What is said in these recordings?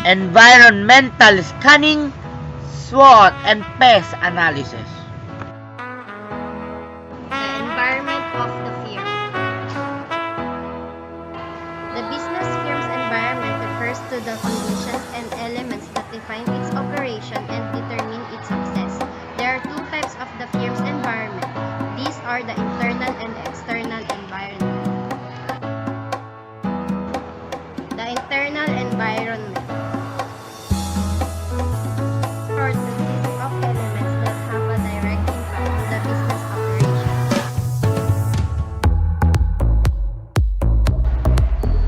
environmental scanning, SWOT and pest analysis. The environment of the firm. The business firm's environment refers to the conditions and elements that define its operation and determine its success. There are two types of the firm's environment. These are the internal and external environment. The internal environment consists of elements that have a direct impact on the business operation.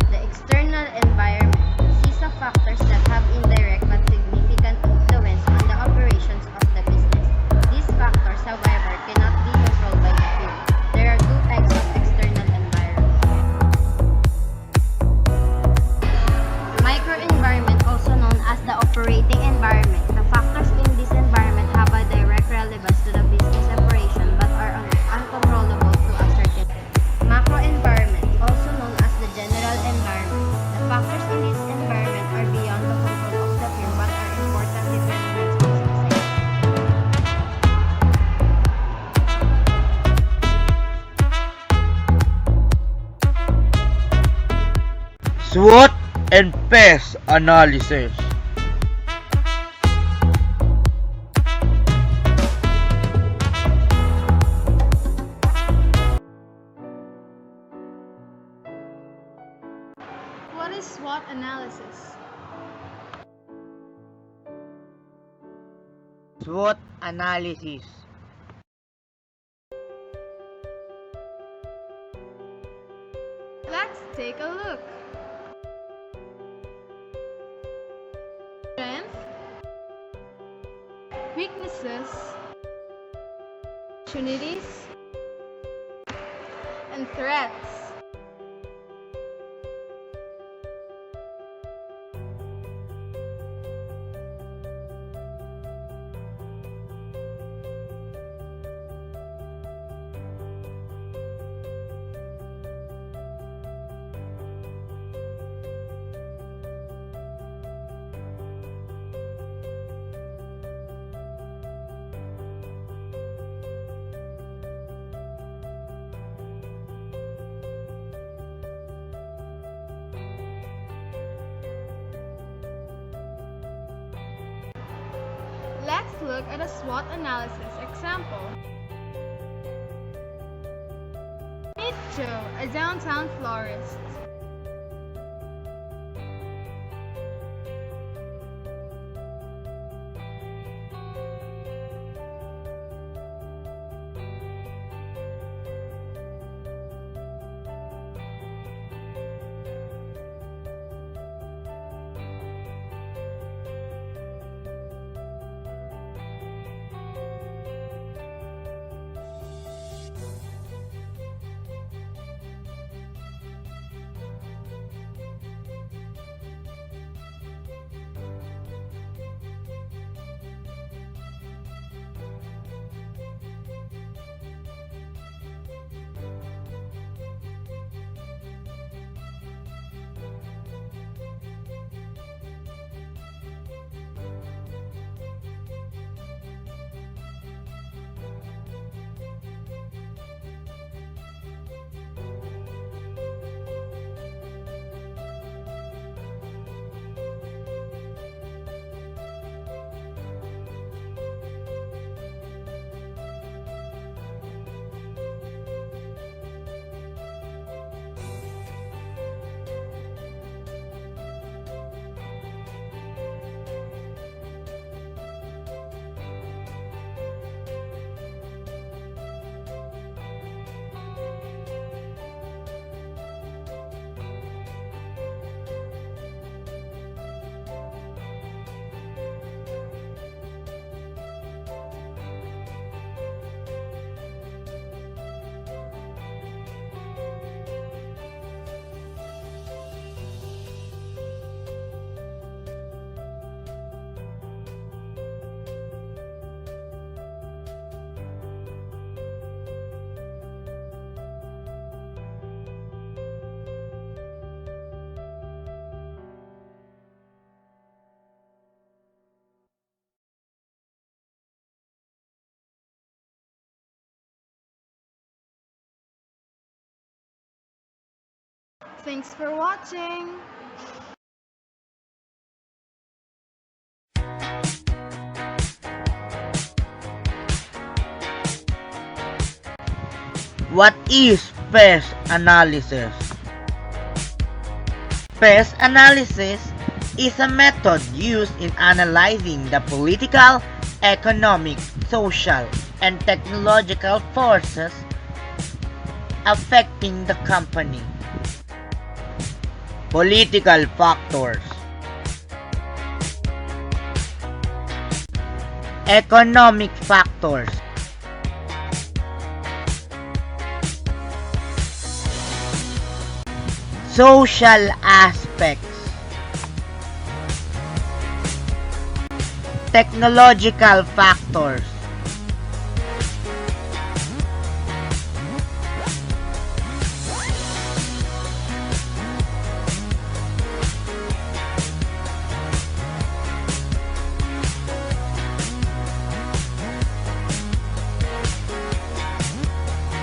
The external environment consists of factors that have indirect but significant influence on the operations of the business. These factors, however, cannot be controlled by the firm. There are two types of external environment. Microenvironment, also known as the operating environment. The factors in this environment have a direct relevance to the business operation but are uncontrollable to a certain extent. Macroenvironment, also known as the general environment. The factors in this environment are beyond the control of the firm but are important determinants of success. SWOT and pest analysis. What is SWOT analysis? SWOT analysis. Let's take a look. Strength, weaknesses, opportunities, and threats. Let's look at a SWOT analysis example. Meet Joe, a downtown florist. Thanks for watching! What is PES analysis? PES analysis is a method used in analyzing the political, economic, social, and technological forces affecting the company. Political factors. Economic factors. Social aspects. Technological factors.